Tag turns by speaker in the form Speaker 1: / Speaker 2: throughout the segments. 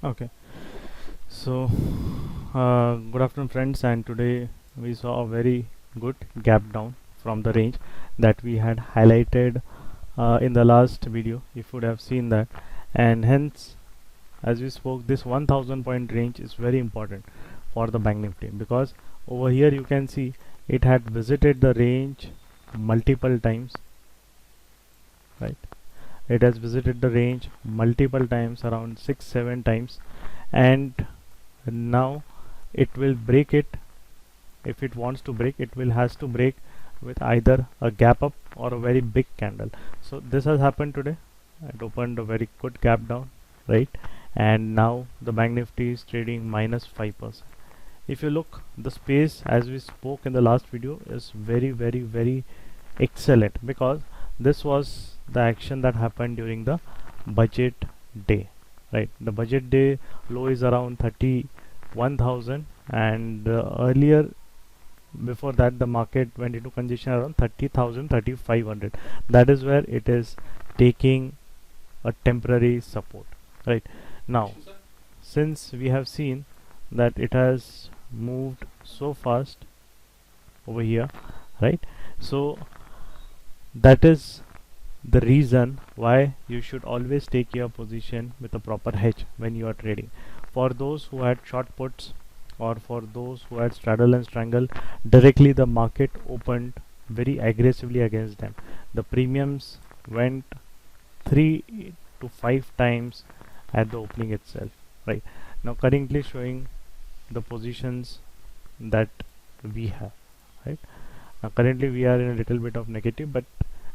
Speaker 1: Okay, so good afternoon, friends, and today we saw a very good gap down from the range that we had highlighted in the last video. If you would have seen that, and hence, as we spoke, this 1000 point range is very important for the Bank Nifty because over here you can see it had visited the range multiple times, right? It has visited the range multiple times, around 6-7 times, and now it will break it. If it wants to break, it will has to break with either a gap up or a very big candle. So this has happened today. It opened a very good gap down, right? And now the Bank Nifty is trading minus 5%. If you look, the space as we spoke in the last video is very excellent because this was the action that happened during the budget day, right? The budget day low is around 31,000, and earlier before that the market went into congestion around 30,000, 3,500. That is where it is taking a temporary support, right? Now since we have seen that it has moved so fast over here, right? So that is the reason why you should always take your position with a proper hedge when you are trading. For those who had short puts or for those who had straddle and strangle, directly the market opened very aggressively against them. The premiums went 3 to 5 times at the opening itself, right? Now currently showing the positions that we have, right? Now currently we are in a little bit of negative, but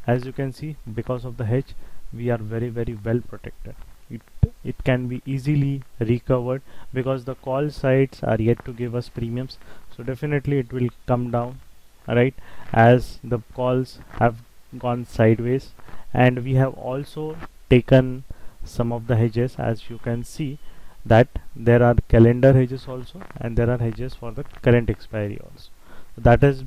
Speaker 1: as you can see, because of the hedge we are very well protected. It can be easily recovered because the call sites are yet to give us premiums, so definitely it will come down, right, as the calls have gone sideways. And we have also taken some of the hedges. As you can see that there are calendar hedges also, and there are hedges for the current expiry also. That is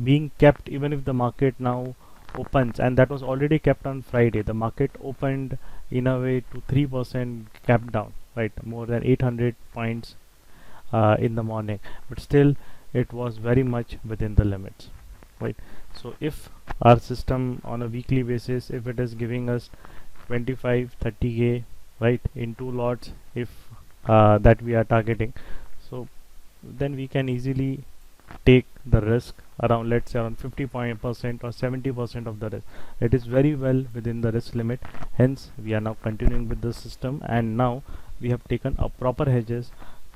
Speaker 1: being kept even if the market now opens, and that was already kept on Friday. The market opened in a way to 3% gap down, right? More than 800 points in the morning, but still it was very much within the limits, right? So if our system on a weekly basis, if it is giving us 25-30k, right, in two lots, if that we are targeting, so then we can easily take the risk around, let's say, around 50% or 70% of the risk. It is very well within the risk limit. Hence we are now continuing with the system, and now we have taken a proper hedges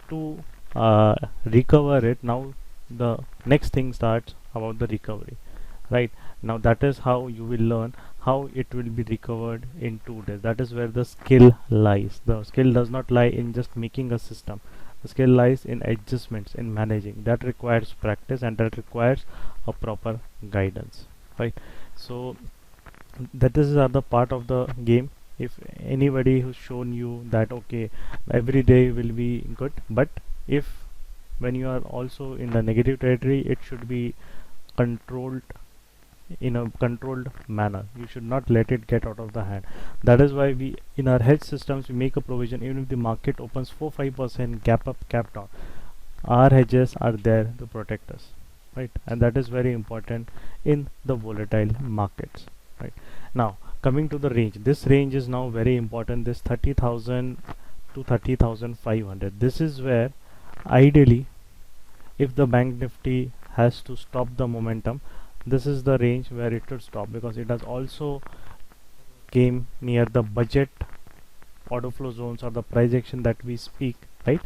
Speaker 1: to recover it. Now the next thing starts about the recovery, right? Now that is how you will learn how it will be recovered in 2 days. That is where the skill lies. The skill does not lie in just making a system. The skill lies in adjustments, in managing. That requires practice, and that requires a proper guidance, right? So that is the part of the game. If anybody who's shown you that okay, every day will be good, but if when you are also in the negative territory, it should be controlled in a controlled manner. You should not let it get out of the hand. That is why we in our hedge systems we make a provision. Even if the market opens 4-5% gap up, gap down, our hedges are there to protect us, right? And that is very important in the volatile markets, right? Now coming to the range, this range is now very important. This 30,000 to 30,500, this is where ideally if the Bank Nifty has to stop the momentum, this is the range where it should stop, because it has also came near the budget order flow zones or the price action that we speak, right?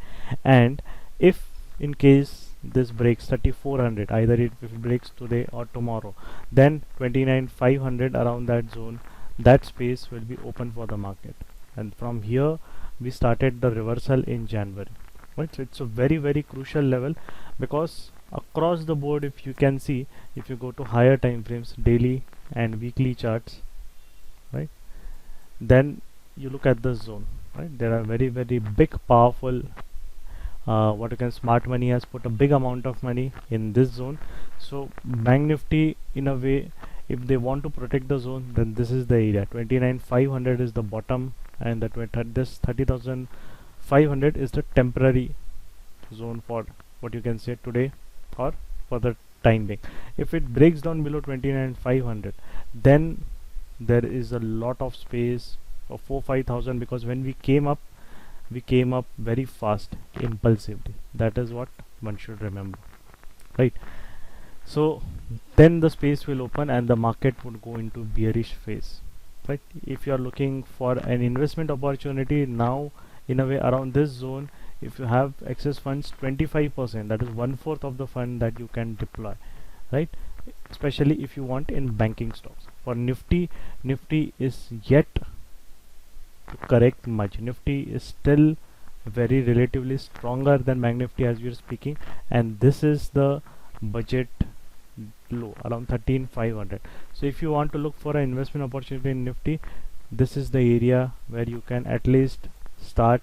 Speaker 1: And if in case this breaks 3400, either if it breaks today or tomorrow, then 29,500, around that zone, that space will be open for the market. And from here we started the reversal in January, right? So it's a very crucial level, because across the board, if you can see, if you go to higher time frames, daily and weekly charts, right, then you look at the zone, right? There are very big powerful what you can, smart money has put a big amount of money in this zone. So Bank Nifty, in a way, if they want to protect the zone, then this is the area. 29,500 is the bottom, and this 500 is the temporary zone for what you can say today or for the time being. If it breaks down below 29,500, then there is a lot of space of 4-5,000, because when we came up very fast, impulsively. That is what one should remember, right? So then the space will open and the market would go into bearish phase, right? If you are looking for an investment opportunity now, in a way around this zone, if you have excess funds, 25%, that is 1/4 of the fund that you can deploy, right? Especially if you want in banking stocks. For Nifty is yet to correct much. Nifty is still very relatively stronger than Bank Nifty as we are speaking, and this is the budget low around 13,500. So if you want to look for an investment opportunity in Nifty, this is the area where you can at least start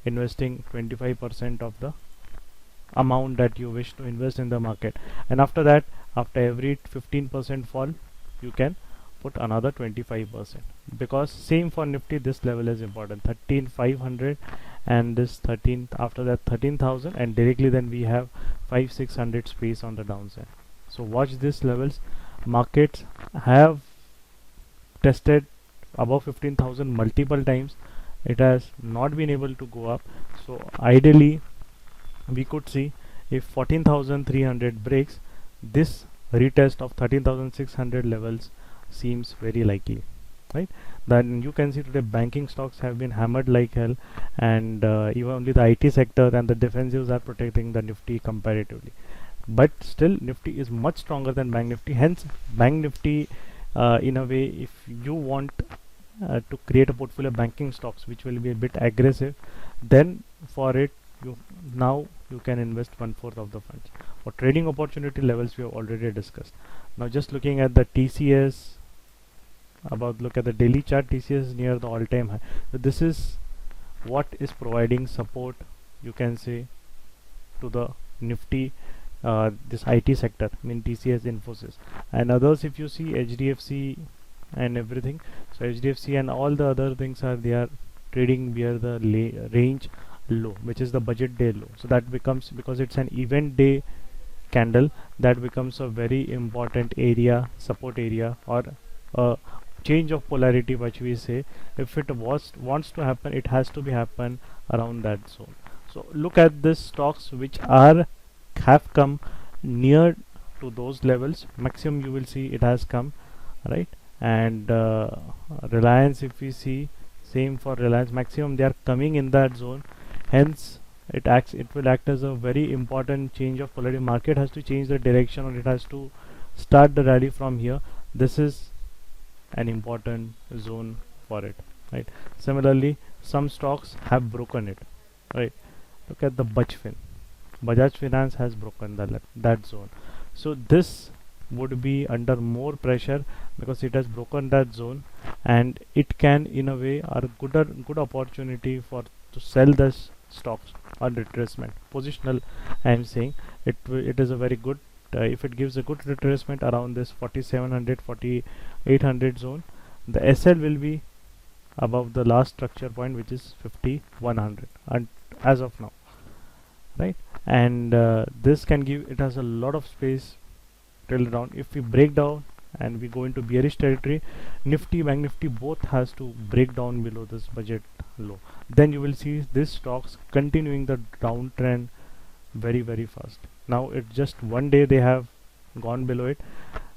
Speaker 1: investing 25% of the amount that you wish to invest in the market, and after that, after every 15% fall, you can put another 25%, because same for Nifty, this level is important, 13,500, and this 13, after that 13,000, and directly then we have 5-600 space on the downside. So watch these levels. Markets have tested above 15,000 multiple times. It has not been able to go up. So ideally we could see if 14,300 breaks, this retest of 13,600 levels seems very likely, right? Then you can see today banking stocks have been hammered like hell, and even only the IT sector and the defensives are protecting the Nifty comparatively. But still Nifty is much stronger than Bank Nifty. Hence Bank Nifty, in a way, if you want to create a portfolio of banking stocks which will be a bit aggressive, then for it you can invest 1/4 of the funds. For trading opportunity levels we have already discussed. Now just looking at the TCS, look at the daily chart, TCS is near the all-time high. So this is what is providing support, you can say, to the Nifty, this IT sector, I mean TCS, Infosys, and others. If you see HDFC and everything, so HDFC and all the other things they are trading near the range low, which is the budget day low. So that becomes, because it's an event day candle, that becomes a very important area, support area, or a change of polarity, which we say. If it wants to happen, it has to be happen around that zone. So look at these stocks which have come near to those levels. Maximum you will see it has come, right? And Reliance, if we see, same for Reliance, maximum they are coming in that zone. Hence it will act as a very important change of polarity. Market has to change the direction, or it has to start the rally from here. This is an important zone for it, right? Similarly, some stocks have broken it, right? Look at the Bajaj Finance has broken that zone. So this would be under more pressure because it has broken that zone, and it can, in a way, are good opportunity to sell this stocks on retracement. Positional, I am saying it is a very good, if it gives a good retracement around this 4700 4800 zone, the SL will be above the last structure point, which is 5100, and as of now, right? And this can give, it has a lot of space till down. If we break down and we go into bearish territory, Nifty, Bank Nifty both has to break down below this budget low, then you will see this stocks continuing the downtrend very fast. Now it's just one day they have gone below it.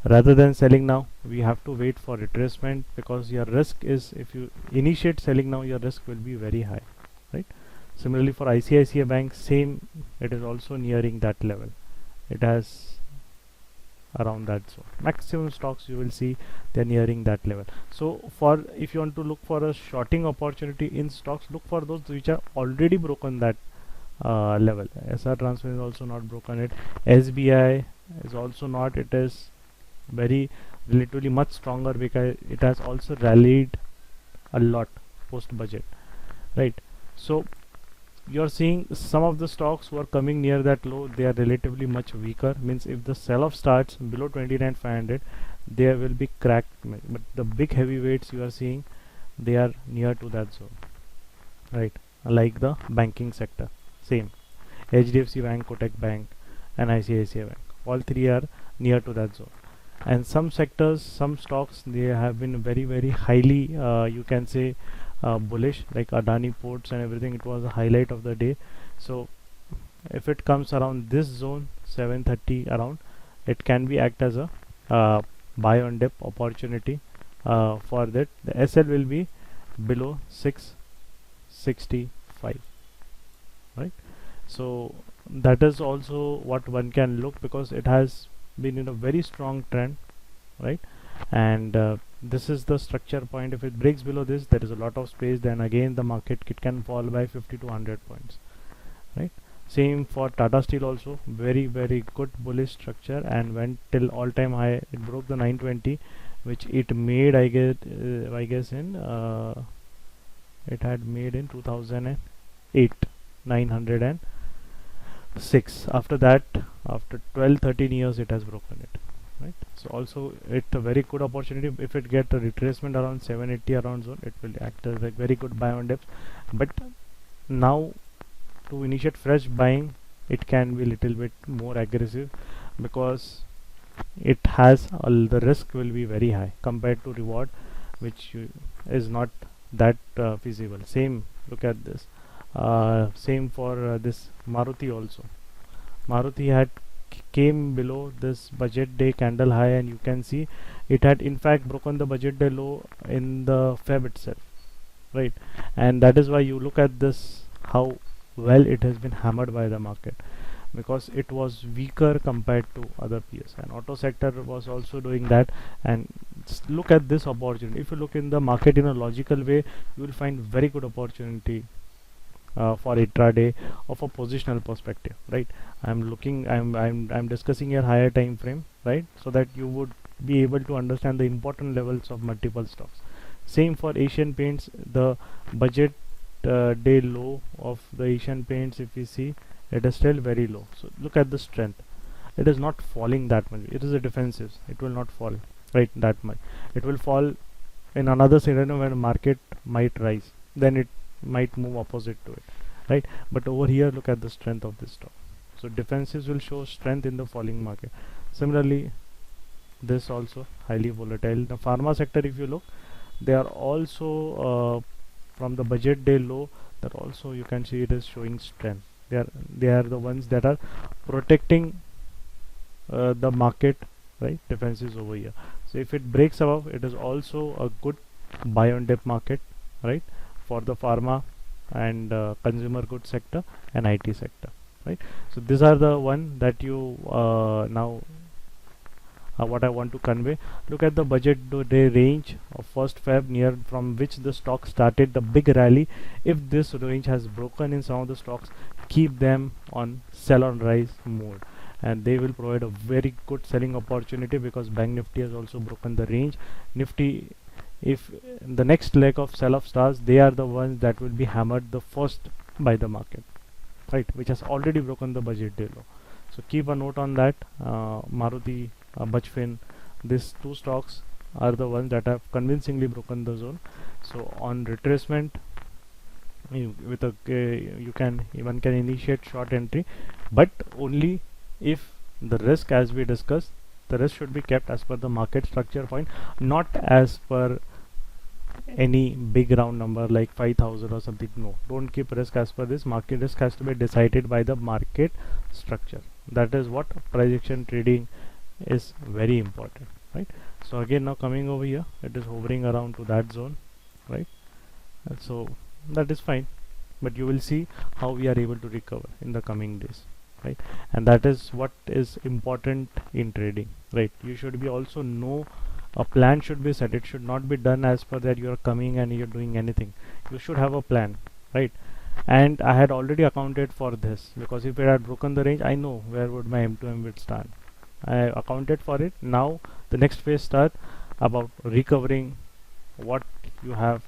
Speaker 1: Rather than selling now, we have to wait for retracement, because your risk is, if you initiate selling now, your risk will be very high, right? Similarly for ICICI Bank, same, it is also nearing that level. It has around that zone. Maximum stocks you will see they're nearing that level. So if you want to look for a shorting opportunity in stocks, look for those which are already broken that level. SR Transmission is also not broken it. SBI is also not. It is very relatively much stronger because it has also rallied a lot post budget, right? So you're seeing some of the stocks who are coming near that low, they are relatively much weaker. Means if the sell-off starts below 29,500, there will be cracked. But the big heavyweights you are seeing, they are near to that zone, right? like the banking sector. Same, HDFC Bank, Kotak Bank, and ICICI Bank. All three are near to that zone. And some sectors, some stocks, they have been very highly, you can say, bullish, like Adani Ports and everything. It was a highlight of the day. So if it comes around this zone 730 around, it can be act as a buy on dip opportunity. For that, the SL will be below 665, right? So that is also what one can look, because it has been in a very strong trend, right? And this is the structure point. If it breaks below this, there is a lot of space, then again the market, it can fall by 50 to 100 points, right? Same for Tata Steel also, very good bullish structure, and went till all time high. It broke the 920, which it made, I guess in it had made in 2008, 906. After that, after 12-13 years, it has broken it, right? So also it's a very good opportunity. If it get a retracement around 780 around zone, it will act as a very good buy on dips. But now, to initiate fresh buying, it can be little bit more aggressive, because it has the risk will be very high compared to reward, which is not that feasible. Same, look at this. Same for this Maruti also. Maruti had came below this budget day candle high, and you can see it had in fact broken the budget day low in the Feb itself, right? And that is why you look at this, how well it has been hammered by the market, because it was weaker compared to other peers, and auto sector was also doing that. And look at this opportunity. If you look in the market in a logical way, you will find very good opportunity for intraday of a positional perspective, right? I'm discussing your higher time frame, right, so that you would be able to understand the important levels of multiple stocks. Same for Asian Paints. The budget day low of the Asian Paints, if you see, it is still very low. So look at the strength. It is not falling that much. It is a defensive. It will not fall, right, that much. It will fall in another scenario when market might rise, then it might move opposite to it, right? But over here, look at the strength of this stock. So defensives will show strength in the falling market. Similarly, this also highly volatile. The pharma sector, if you look, they are also from the budget day low, that also you can see it is showing strength. They are the ones that are protecting the market, right? Defensives over here. So if it breaks above, it is also a good buy on dip market, right, for the pharma and consumer goods sector and IT sector, right? So these are the one that you now what I want to convey. Look at the budget day range of 1st Feb, near from which the stock started the big rally. If this range has broken in some of the stocks, keep them on sell on rise mode, and they will provide a very good selling opportunity, because Bank Nifty has also broken the range. Nifty, if the next leg of sell off starts, they are the ones that will be hammered the first by the market, right, which has already broken the budget day low. So keep a note on that. Maruti, Bajfin, these two stocks are the ones that have convincingly broken the zone. So on retracement, with a one can initiate short entry, but only if the risk, as we discussed, the risk should be kept as per the market structure point, not as per any big round number like 5,000 or something. No, don't keep risk as per this. Market risk has to be decided by the market structure. That is what price action trading is very important, right? So again, now coming over here, it is hovering around to that zone, right? And so that is fine, but you will see how we are able to recover in the coming days, right? And that is what is important in trading, right? You should be also know a plan should be set. It should not be done as per that you are coming and you're doing anything. You should have a plan, right? And I had already accounted for this, because if it had broken the range, I know where would my M2M would start. I accounted for it. Now the next phase start about recovering what you have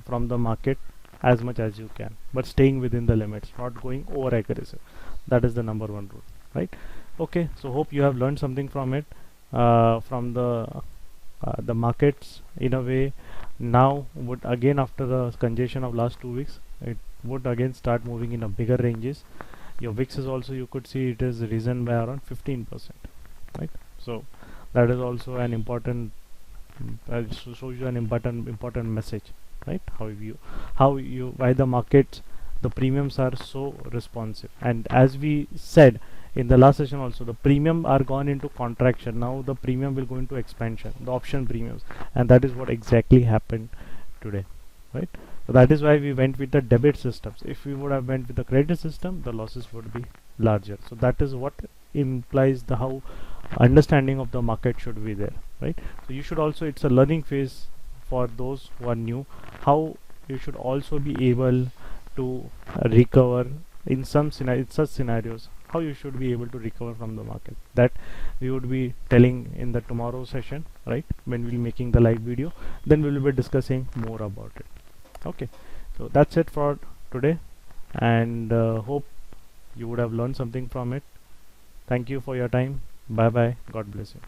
Speaker 1: from the market as much as you can, but staying within the limits, not going over aggressive. That is the number one rule, right? Okay, so hope you have learned something from it, from the markets in a way. Now would again, after the congestion of last 2 weeks, it would again start moving in a bigger ranges. Your VIX is also, you could see it is risen by around 15%, right? So that is also an important shows you an important message, right? Why the markets, the premiums are so responsive. And as we said in the last session also, the premium are gone into contraction. Now the premium will go into expansion, the option premiums, and that is what exactly happened today, right? So that is why we went with the debit systems. If we would have went with the credit system, the losses would be larger. So that is what implies the how understanding of the market should be there, right? So you should also, it's a learning phase for those who are new, how you should also be able to recover in some such scenarios, how you should be able to recover from the market. That we would be telling in the tomorrow session, right, when we'll be making the live video. Then we will be discussing more about it. Okay, so that's it for today, and hope you would have learned something from it. Thank you for your time. Bye bye. God bless you.